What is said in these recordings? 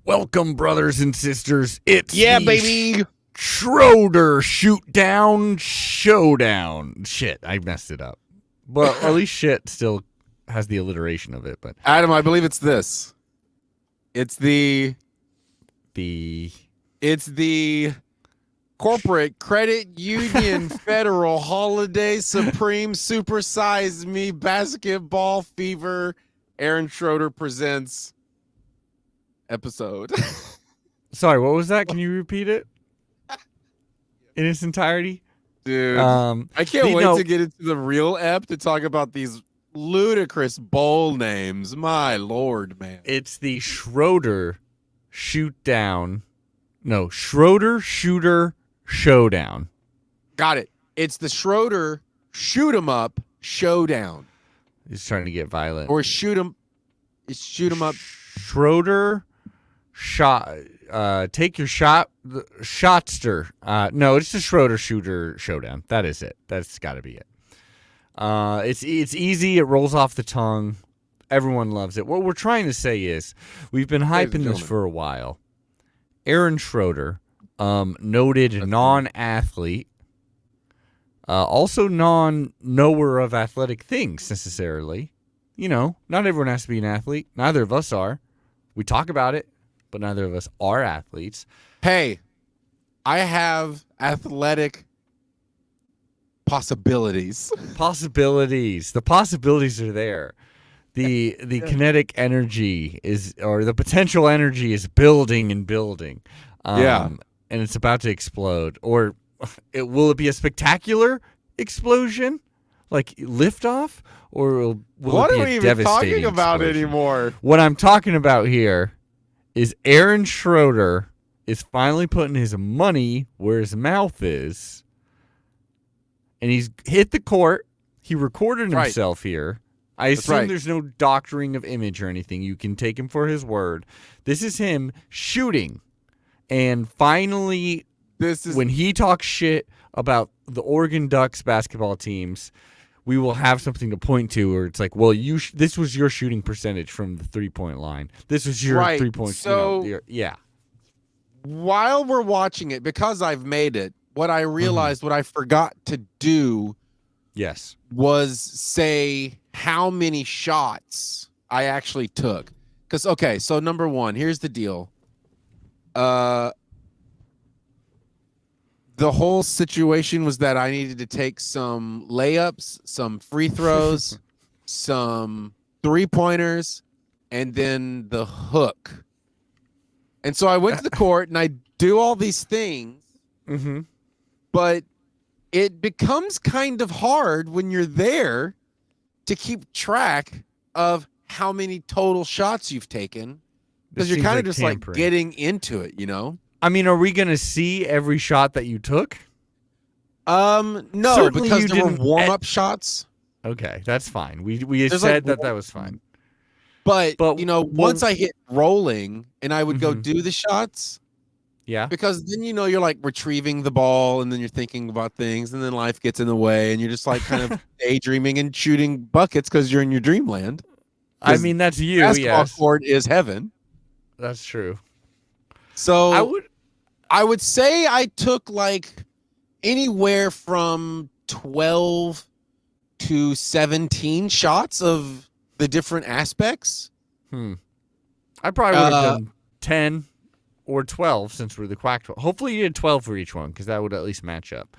Welcome, brothers and sisters. It's baby. Schroeder Shooter Showdown. Shit, I messed it up. But at least shit still has the alliteration of it. But Adam, I believe it's this. It's the Corporate Credit Union Federal Holiday Supreme Super Size Me Basketball Fever Aaron Schroeder presents episode. Sorry, what was that? Can you repeat it in its entirety? Dude, I can't wait to get into the real ep to talk about these ludicrous bowl names. My lord, man. It's the Schroeder Shooter Showdown. Got it. It's the Schroeder Shoot 'em Up Showdown. He's trying to get violent. Or shoot 'em up. Schroeder shot. Take your shot. Shotster. No, it's the Schroeder Shooter Showdown. That is it. That's got to be it. It's easy. It rolls off the tongue. Everyone loves it. What we're trying to say is we've been hyping this for a while. Aaron Schroeder, noted non-athlete, also non-knower of athletic things necessarily. You know, not everyone has to be an athlete. Neither of us are. We talk about it, but neither of us are athletes. Hey, I have athletic possibilities. The possibilities are there. The kinetic energy or the potential energy is building and building. And it's about to explode. Or will it be a spectacular explosion? Like liftoff? Or will what it be are we a even devastating talking about explosion? anymore? What I'm talking about here is Aaron Schroeder is finally putting his money where his mouth is. And he's hit the court. He recorded himself here. I assume there's no doctoring of image or anything. You can take him for his word. This is him shooting. And finally, when he talks shit about the Oregon Ducks basketball teams, we will have something to point to where it's like, well, this was your shooting percentage from the three-point line. This was your three-point. So, yeah. While we're watching it, because I've made it, what I realized, what I forgot to do was say how many shots I actually took. Because, okay, so number one, here's the deal. The whole situation was that I needed to take some layups, some free throws, some three-pointers, and then the hook. And so I went to the court, and I do all these things, but it becomes kind of hard when you're there to keep track of how many total shots you've taken because you're kind of just tampering. Like getting into it, you know? I mean, are we going to see every shot that you took? No, certainly because there were warm-up shots. Okay, that's fine. We said that was fine. But you know, once I hit rolling and I would go do the shots, because then, you know, you're like retrieving the ball and then you're thinking about things and then life gets in the way and you're just like kind of daydreaming and shooting buckets because you're in your dreamland. I mean, that's you, basketball court is heaven. That's true. So I would say I took like anywhere from 12 to 17 shots of the different aspects. I probably would have done 10 or 12 since we're the Quack 12. Hopefully you did 12 for each one because that would at least match up.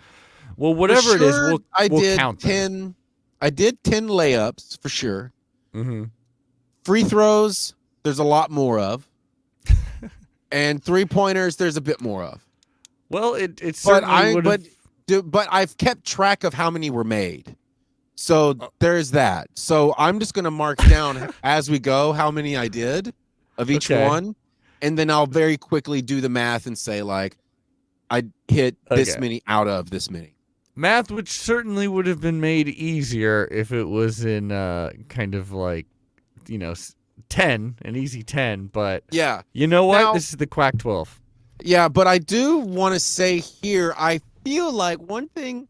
Well, whatever it is, we'll count them. I did 10 layups for sure. Free throws, there's a lot more of. And three-pointers, there's a bit more of. Well, it certainly would have... But I've kept track of how many were made. So there's that. So I'm just going to mark down as we go how many I did of each one. And then I'll very quickly do the math and say, like, I hit this many out of this many. Math, which certainly would have been made easier if it was in kind of like, you know, 10, an easy 10. But you know what? This is the Quack 12. Yeah, but I do want to say here, I feel like one thing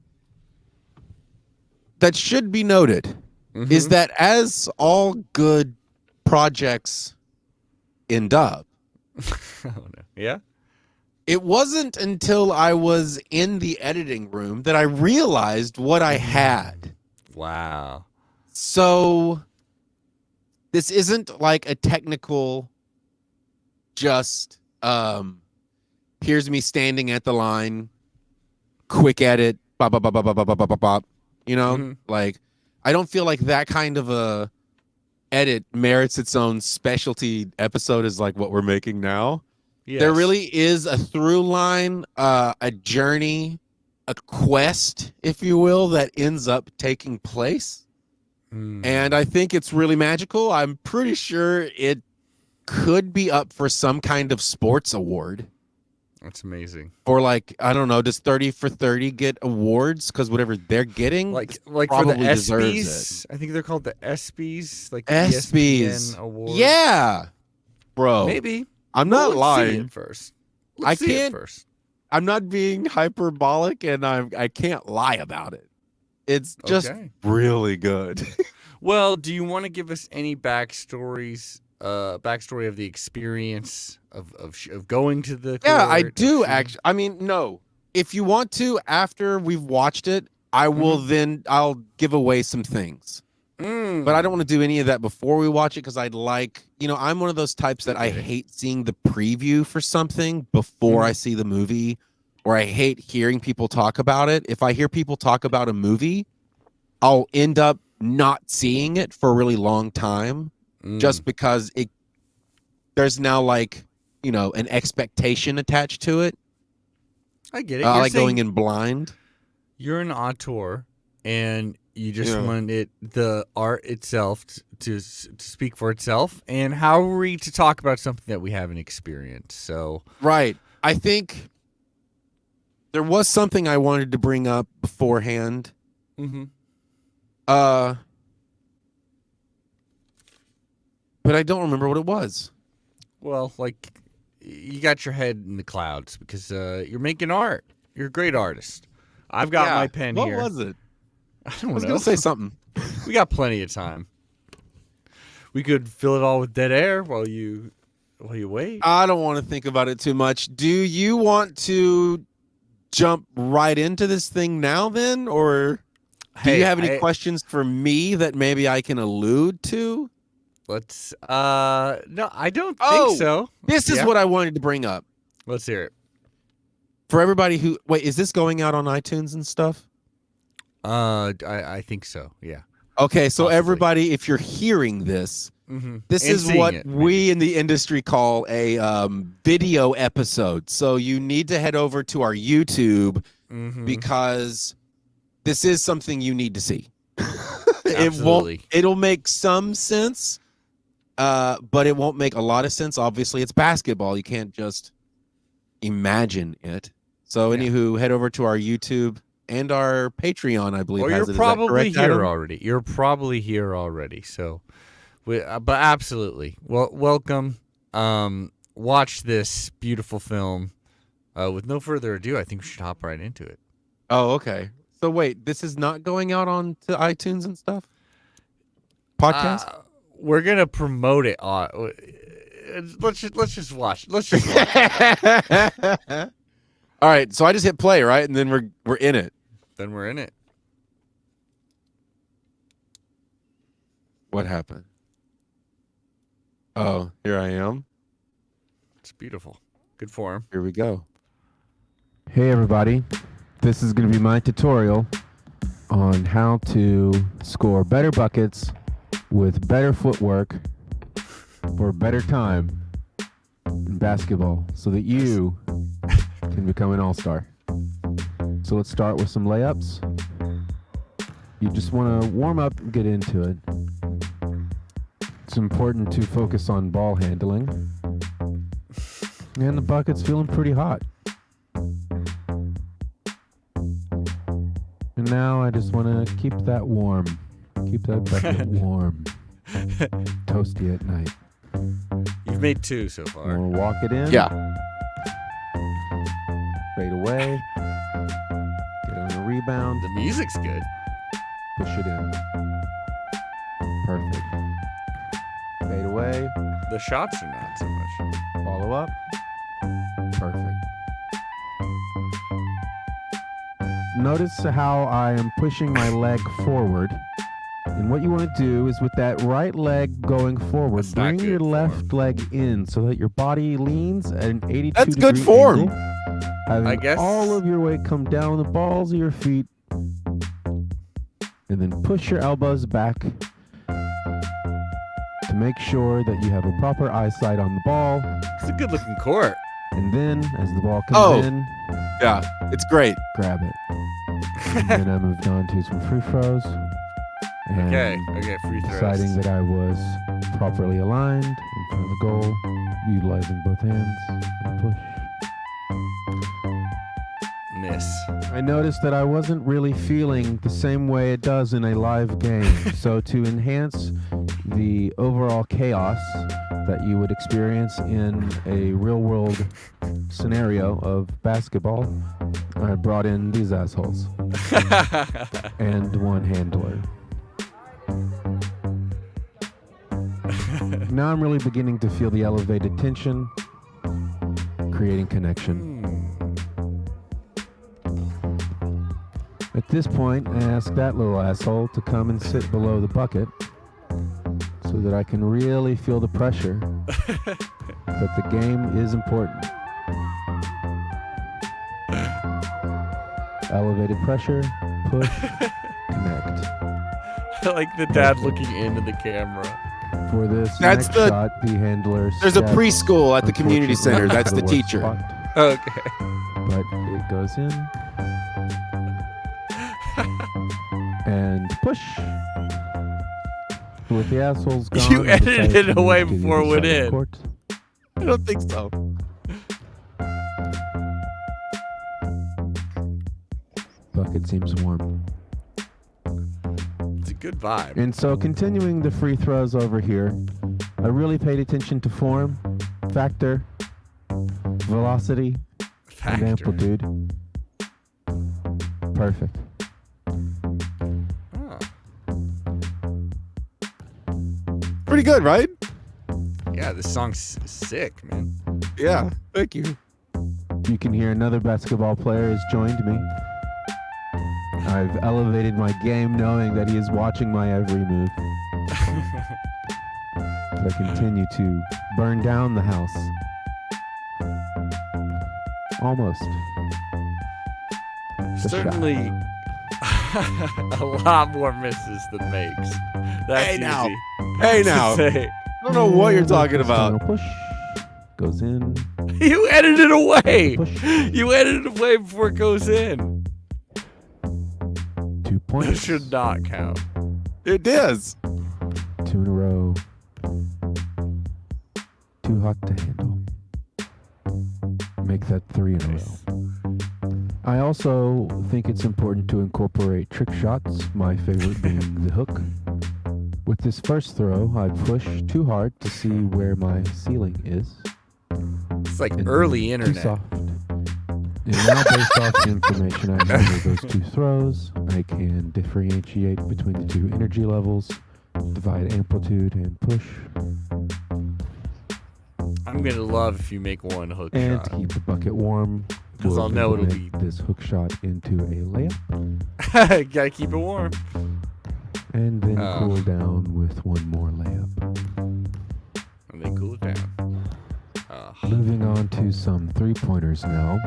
that should be noted is that as all good projects end up, Oh no. Yeah. It wasn't until I was in the editing room that I realized what I had. Wow. So this isn't like a technical, just here's me standing at the line, quick edit, bop, bop, bop, bop, bop, bop, bop, bop, bop. You know, Mhm. like I don't feel like that kind of a edit merits its own specialty episode as like what we're making now. Yes. There really is a through line, a journey, a quest, if you will, that ends up taking place. And I think it's really magical. I'm pretty sure it could be up for some kind of sports award. That's amazing. Or like, I don't know, does 30 for 30 get awards? Because whatever they're getting, Like for probably the deserves ESPYs, I think they're called the ESPYs, like the ESPYs. ESPN awards. Yeah, bro. Maybe. I'm Well, not let's see lying. it first. I Let's see it can't- first. I'm not being hyperbolic, and I can't lie about it. It's just Okay. really good. Well, do you want to give us any backstory of the experience of going to the Yeah, I court, do of actually. I mean, no. If you want to, after we've watched it, I will I'll give away some things. shooting? But I don't want to do any of that before we watch it because I'd like, I'm one of those types that I Okay. hate seeing the preview for something before I see the movie, or I hate hearing people talk about it. If I hear people talk about a movie, I'll end up not seeing it for a really long time just because there's now like, an expectation attached to it. I get it. I You're like going saying in blind. You're an auteur, and you just Yeah. want the art itself to speak for itself. And how are we to talk about something that we haven't experienced? So Right. I think there was something I wanted to bring up beforehand. But I don't remember what it was. well, like you got your head in the clouds because you're making art. You're a great artist. I've got my pen what here. What was it? I I don't was know. going to say something. We got plenty of time. We could fill it all with dead air while you wait. I don't want to think about it too much. Do you want to jump right into this thing now then? Or do you have any questions for me that maybe I can allude to? Let's no, I don't Oh, think so. This is Yeah? what I wanted to bring up. Let's hear it. For everybody who... Wait, is this going out on iTunes and stuff? I think so. Yeah. Okay, so Possibly. everybody, if you're hearing this, this And is seeing what it, we in the industry call a video episode. So you need to head over to our YouTube because this is something you need to see. Absolutely. It'll make some sense, but it won't make a lot of sense. Obviously, it's basketball. You can't just imagine it. So anywho, head over to our YouTube and our Patreon, I believe. Or has you're it. Is that probably correct, here Adam? already. You're probably here already. So, but absolutely. Well, welcome. Watch this beautiful film. With no further ado, I think we should hop right into it. Oh, okay. So wait, this is not going out on to iTunes and stuff? Podcast? We're gonna promote it on. Let's just watch. Let's just watch. All right, so I just hit play, right? And then we're in it. Then we're in it. What happened? Oh, here I am. It's beautiful. Good form. Here we go. Hey everybody, this is going to be my tutorial on how to score better buckets with better footwork for better time in basketball so that you can become an all-star. So let's start with some layups. You just want to warm up and get into it. It's important to focus on ball handling. And the bucket's feeling pretty hot. And now I just want to keep that warm. Keep that bucket warm. Toasty at night. You've made 2 so far. We'll walk it in. Yeah. Fade away. Get on a rebound. The music's good. Push it in. Perfect. Fade away. The shots are not so much. Follow up. Perfect. Notice how I am pushing my leg forward. And what you want to do is with that right leg going forward, That's not bring your good left leg in so that your body leans at an 82 That's good degree form. angle, having I guess- all of your weight come down the balls of your feet. And then push your elbows back to make sure that you have a proper eyesight on the ball. It's a good looking court. And then as the ball comes Oh. in, Yeah, it's great. grab it. And then I moved on to some free throws. And Okay, free throws. deciding that I was properly aligned in front of the goal, utilizing both hands and push. Miss. I noticed that I wasn't really feeling the same way it does in a live game. So to enhance the overall chaos that you would experience in a real-world scenario of basketball, I brought in these assholes and one handler. Now I'm really beginning to feel the elevated tension, creating connection. At this point, I ask that little asshole to come and sit below the bucket so that I can really feel the pressure that the game is important. Elevated pressure, push, connect. I like the dad looking into the camera. For this That's next the- shot, the handler There's a steps, preschool at the community center. unfortunately, That's to the worst teacher. spot, Okay. but it goes in. And push. With the assholes gone, You I edited decided it to move away to the before it other went side of the in. court. I don't think so. Bucket seems warm. It's a good vibe. And so continuing the free throws over here, I really paid attention to form, factor, velocity, and Factor. amplitude. Perfect. Oh. Pretty good, right? Yeah, this song's sick, man. Yeah. Thank you. You can hear another basketball player has joined me. I've elevated my game knowing that he is watching my every move. As I continue to burn down the house. Almost. Just shy. Certainly a lot more misses than makes. That's Hey, now. easy. Hey, to now. say. I don't know what you're And talking this about. final push goes in. You edited away. Push. You edited away before it goes in. 2 That points. should not count. It is. 2 in a row. Too hot to handle. Make that 3 in a row. I also think it's important to incorporate trick shots, my favorite being the hook. With this first throw, I push too hard to see where my ceiling is. It's like and early too internet. soft. And now based off the information I have of those 2 throws, I can differentiate between the 2 energy levels, divide amplitude and push, I'm gonna love if you make one hook and to shot. keep the bucket warm, 'Cause we'll I'll know it'll implement this hook shot into a layup, Gotta keep it warm. and then Oh. cool down with one more layup. And then cool it down. Moving on to some 3-pointers now.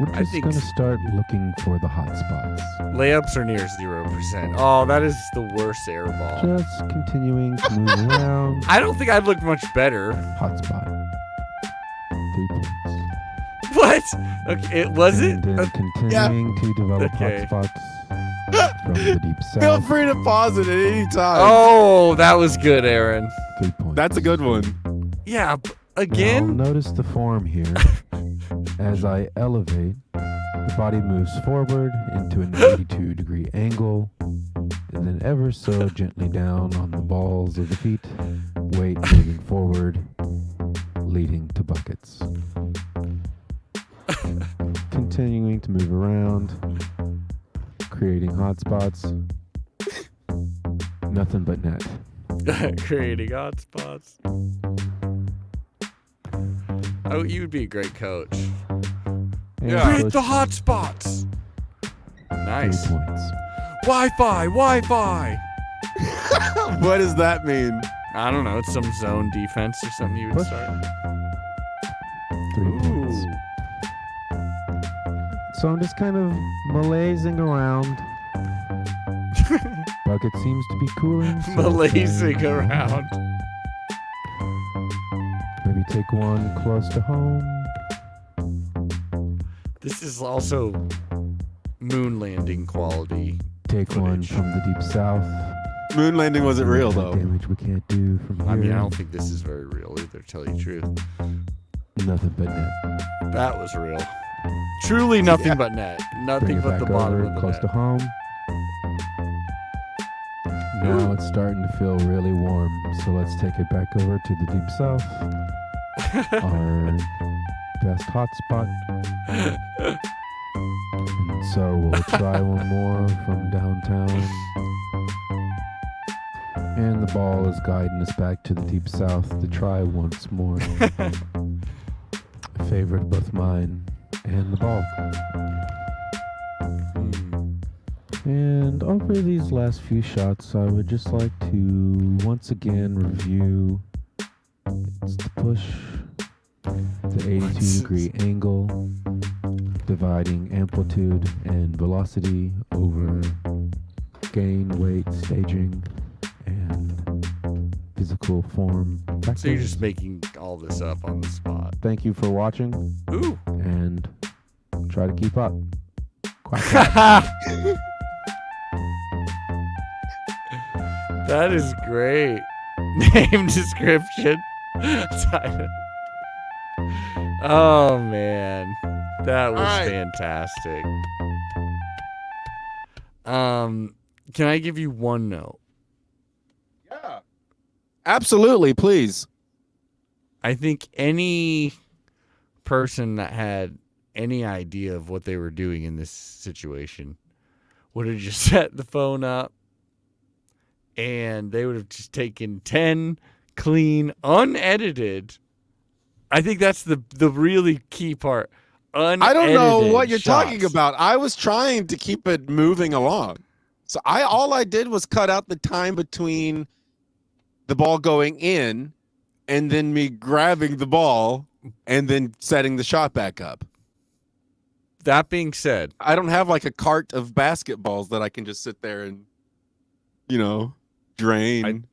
We're I just think going to start looking for the hot spots. Layups are near 0%. Oh, that is the worst air ball. Just continuing to move around. I don't think I'd look much better. Hot spot. 3 points. What? Okay, it was it? And then continuing to develop Okay. hot spots from the deep Feel south. free to pause it at any time. Oh, that was good, Aaron. 3 points. That's a good one. Yeah, Now, again? notice the form here. As I elevate, the body moves forward into an 82-degree angle, and then ever so gently down on the balls of the feet, weight moving forward, leading to buckets. Continuing to move around, creating hot spots. Nothing but net. Creating hot spots. Oh, you would be a great coach. And Yeah. Create push the hot spots. 3 Nice. points. Wi-Fi. What does that mean? I don't know. It's some zone defense or something you would Push. start. 3 points. Ooh. So I'm just kind of malaising around. Bucket seems to be cooling. So Malaising okay. around. Maybe take one close to home. This is also moon landing quality. Take one footage. from the deep south. Moon landing wasn't real, What though. damage we can't do from here. I mean, I don't think this is very real either, to tell you the truth. Nothing but net. That was real. Truly nothing Yeah. but net. Bring Nothing it but the back bottom over of the close net. to home. Now it's starting to feel really warm, so let's take it back over to the deep south. Our best hotspot. And so we'll try one more from downtown. And the ball is guiding us back to the deep south to try once more. A favorite of both mine and the ball. And over these last few shots, I would just like to once again review it's the push, the 82-degree angle, dividing amplitude and velocity over gain, weight, staging, and physical form factors. So you're just making all this up on the spot. Thank you for watching, Ooh. and try to keep up. Quack, quack. That is great. Name description. Title. Oh man, that was All right. fantastic. Can I give you one note? Yeah. Absolutely, please. I think any person that had any idea of what they were doing in this situation would have just set the phone up and they would have just taken 10 clean, unedited. I think that's the really key part. I don't know Unedited what you're talking shots. about. I was trying to keep it moving along. So all I did was cut out the time between the ball going in and then me grabbing the ball and then setting the shot back up. That being said, I don't have like a cart of basketballs that I can just sit there and, drain.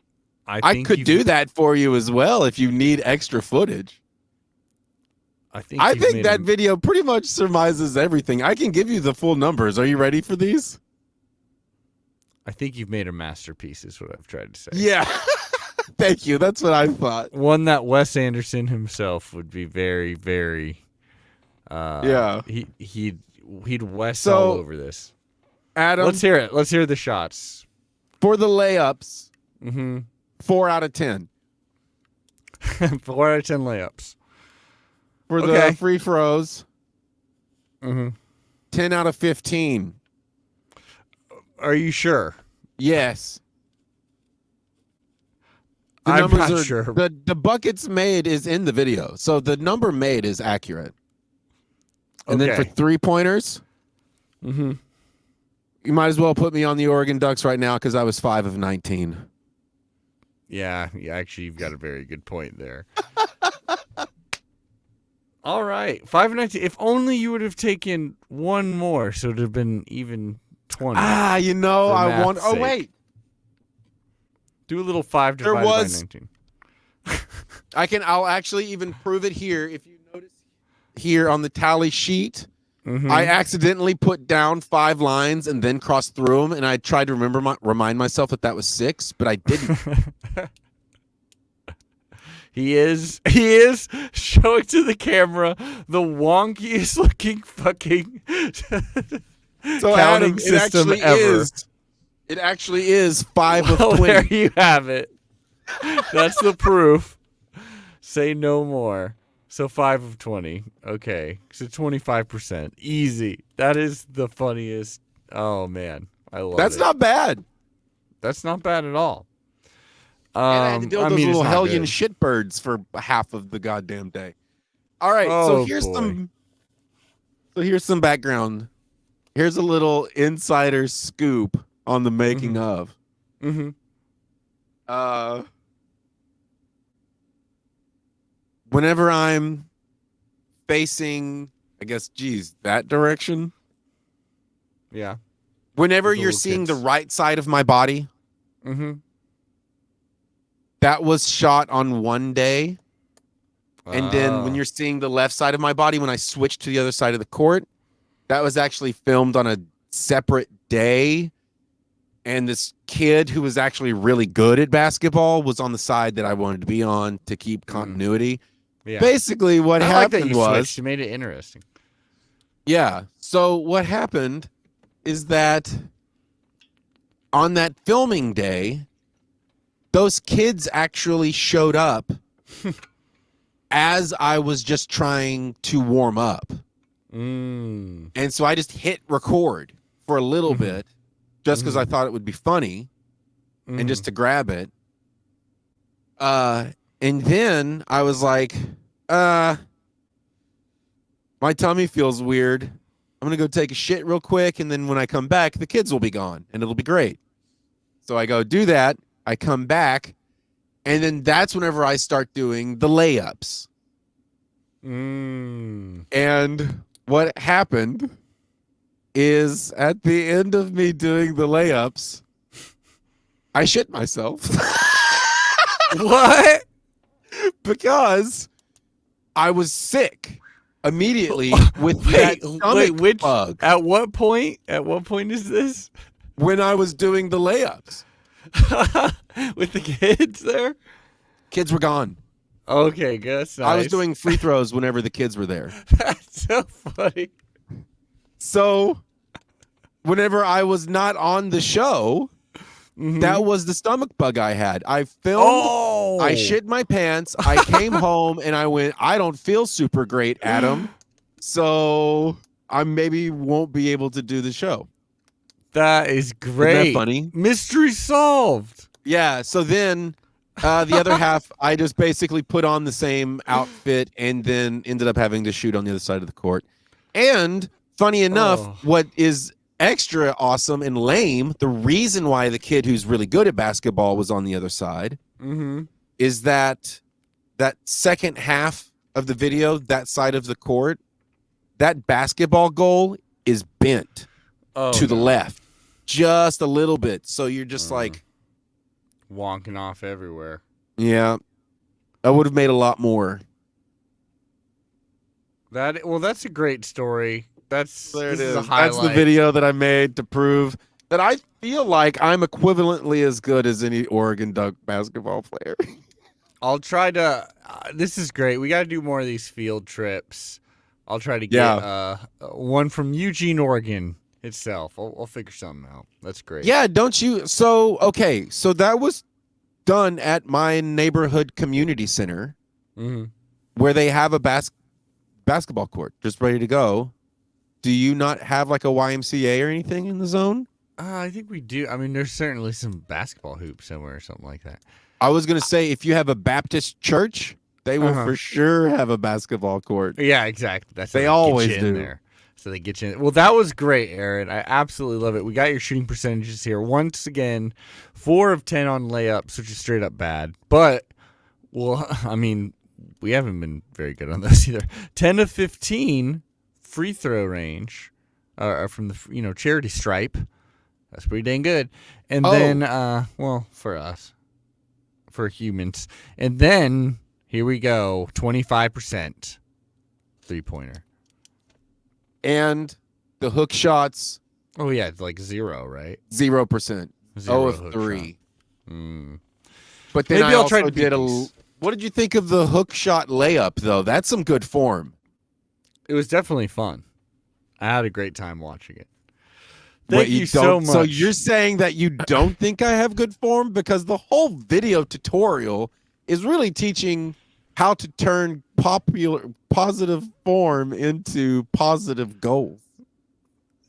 I think could you've- do that for you as well if you need extra footage. I think I you've think made that a- video pretty much surmises everything. I can give you the full numbers. Are you ready for these? I think you've made a masterpiece, is what I've tried to say. Yeah. Thank you. That's what I thought. One that Wes Anderson himself would be very, very. Yeah. He'd Wes So, all over this. Adam, Let's hear it. Let's hear the shots. for the layups, Mm-hmm. 4 out of 10. 4 out of 10 layups. For Okay. the free throws, Mm-hmm. 10 out of 15. Are you sure? Yes. The I'm numbers not are sure. the buckets made is in the video. So the number made is accurate. And then for Okay. 3-pointers, Mm-hmm. you might as well put me on the Oregon Ducks right now because I was 5 of 19. Yeah, actually, you've got a very good point there. All right. 5 of 19. If only you would have taken one more, so it would have been even 20. For For I want. math's Oh sake. wait, Do a little 5 There divided was- by 19. I'll actually even prove it here. If you notice here on the tally sheet, Mhm. I accidentally put down 5 lines and then crossed through them, and I tried to remind myself that was 6, but I didn't. He is showing to the camera the wonkiest looking fucking So counting Adam, system ever. It actually is 5 Well, of there 20. you have it. That's the proof. Say no more. So 5 of 20. Okay. So 25%. Easy. That is the funniest. Oh man. I love That's it. not bad. That's not bad at all. And I had to deal with those mean, it's little not hellion good. shitbirds for half of the goddamn day. All right. Oh, So here's boy. some background. Here's a little insider scoop on the making of. Mm-hmm. Whenever I'm facing, I guess, that direction. Yeah. Whenever With the you're little seeing the kids. right side of my body, Mm-hmm. that was shot on one day. And then when Oh. you're seeing the left side of my body, when I switched to the other side of the court, that was actually filmed on a separate day. And this kid who was actually really good at basketball was on the side that I wanted to be on to keep continuity. Yeah. Basically, what I like that happened you was, switched. It made it interesting. yeah. So what happened is that on that filming day, those kids actually showed up as I was just trying to warm up. Mm. And so I just hit record for a little bit just because I thought it would be funny and just to grab it. And then I was like, my tummy feels weird. I'm going to go take a shit real quick. And then when I come back, the kids will be gone and it'll be great. So I go do that. I come back. And then that's whenever I start doing the layups. And what happened is at the end of me doing the layups, I shit myself. What? Because I was sick immediately with that stomach bug At what point? At what point is this? when I was doing the layups. With the kids there? Kids were gone. Okay, good. That's nice. I was doing free throws whenever the kids were there. That's so funny. So whenever I was not on the show, that was the stomach bug I had. I filmed, I shit my pants, I came home and I went, I don't feel super great, Adam. So I maybe won't be able to do the show. That is great. Isn't that funny? Mystery solved. Yeah. So then the other half, I just basically put on the same outfit and then ended up having to shoot on the other side of the court. And funny enough, what is extra awesome and lame, the reason why the kid who's really good at basketball was on the other side is that second half of the video, that side of the court, that basketball goal is bent to the left just a little bit. So you're just like wonking off everywhere. Yeah. I would have made a lot more. That's a great story. This is a highlight. That's the video that I made to prove that I feel like I'm equivalently as good as any Oregon Duck basketball player. I'll try to. This is great. We got to do more of these field trips. I'll try to get one from Eugene, Oregon itself. I'll figure something out. That's great. Yeah, don't you? So that was done at my neighborhood community center where they have a basketball court just ready to go. Do you not have like a YMCA or anything in the zone? I think we do. I mean, there's certainly some basketball hoops somewhere or something like that. I was going to say, if you have a Baptist church, they will for sure have a basketball court. Yeah, exactly. They always do. There. So they get you in. Well, that was great, Aaron. I absolutely love it. We got your shooting percentages here. Once again, 4 of 10 on layups, which is straight up bad. But, well, I mean, we haven't been very good on this either. 10 of 15 free throw range from the charity stripe. That's pretty dang good. And then, for us, for humans. And then, here we go, 25% three-pointer. And the hook shots. Oh, yeah, it's like 0, right? 0%. 0 of 3. But then Maybe I'll try to did what did you think of the hook shot layup, though? That's some good form. It was definitely fun. I had a great time watching it. Thank you so much. So you're saying that you don't think I have good form? Because the whole video tutorial is really teaching how to turn positive form into positive goals.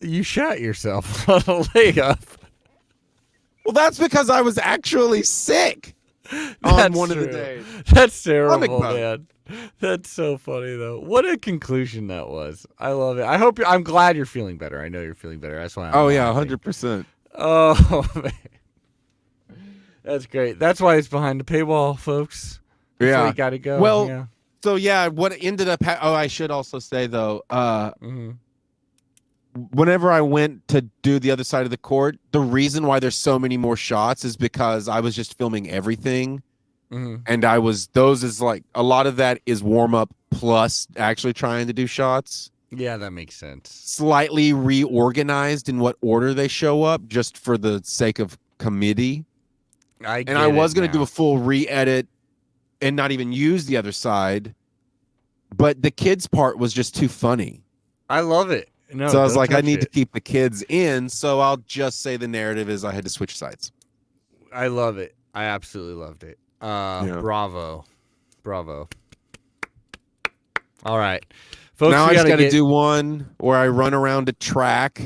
You shot yourself on a layup. Well, that's because I was actually sick. on one of the days. That's terrible, bug. man. That's so funny though. What a conclusion that was. I love it. I'm glad you're feeling better. I know you're feeling better. That's why I'm laughing. 100%. Oh man. That's great. That's why it's behind the paywall, folks. That's why you gotta go. Well, yeah. So yeah, what ended up I should also say though, whenever I went to do the other side of the court, the reason why there's so many more shots is because I was just filming everything. And those is like a lot of that is warm up plus actually trying to do shots. Yeah, that makes sense. Slightly reorganized in what order they show up just for the sake of committee. I was going to do a full re-edit and not even use the other side, but the kids part was just too funny. I love it. No, so I was like, I need to keep the kids in, so I'll just say the narrative is I had to switch sides. I love it. I absolutely loved it. Bravo. All right. Folks, now I just got to do one where I run around a track,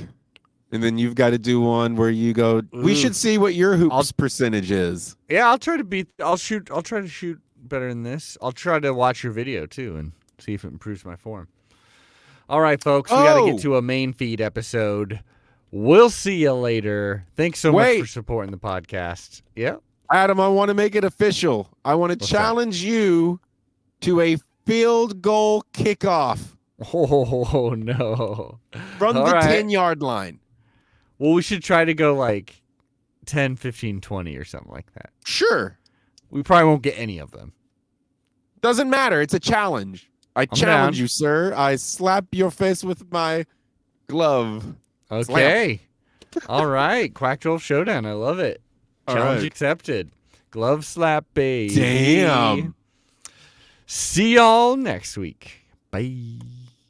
and then you've got to do one where you go. We should see what your hoops percentage is. Yeah, I'll try to shoot better than this. I'll try to watch your video too and see if it improves my form. All right, folks, we got to get to a main feed episode. We'll see you later. Thanks so much for supporting the podcast. Yeah. Adam, I want to make it official. I want to challenge you to a field goal kickoff. Oh, no. From the 10-yard line. Well, we should try to go like 10, 15, 20 or something like that. Sure. We probably won't get any of them. Doesn't matter. It's a challenge. I challenge you, sir. I slap your face with my glove. Okay. All right. Quack 12 Showdown. I love it. Challenge accepted. Glove slap, baby. Damn. See y'all next week. Bye.